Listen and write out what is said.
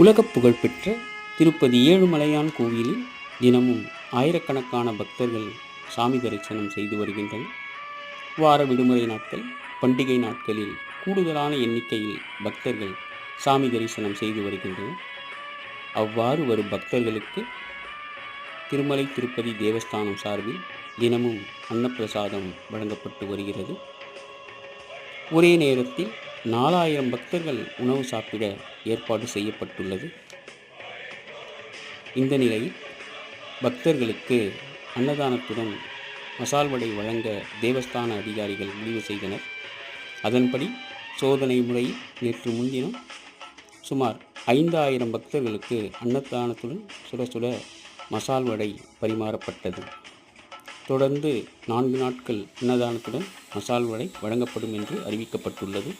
உலகப் புகழ்பெற்ற திருப்பதி ஏழுமலையான் கோவிலில் தினமும் ஆயிரக்கணக்கான பக்தர்கள் சாமி தரிசனம் செய்து வருகின்றனர். வார விடுமுறை நாட்கள், பண்டிகை நாட்களில் கூடுதலான எண்ணிக்கையில் பக்தர்கள் சாமி தரிசனம் செய்து வருகின்றனர். அவ்வாறு வரும் பக்தர்களுக்கு திருமலை திருப்பதி தேவஸ்தானம் சார்பில் தினமும் அன்னப்பிரசாதம் வழங்கப்பட்டு வருகிறது. ஒரே நேரத்தில் 4000 பக்தர்கள் உணவு சாப்பிட ஏற்பாடு செய்யப்பட்டுள்ளது. இந்த நிலையில் பக்தர்களுக்கு அன்னதானத்துடன் மசால் வடை வழங்க தேவஸ்தான அதிகாரிகள் முடிவு செய்தனர். அதன்படி சோதனை முறையில் நேற்று முன்தினம் சுமார் 5000 பக்தர்களுக்கு அன்னதானத்துடன் சுட சுட மசால் வடை பரிமாறப்பட்டது. தொடர்ந்து 4 நாட்கள் அன்னதானத்துடன் மசால் வடை வழங்கப்படும் என்று அறிவிக்கப்பட்டுள்ளது.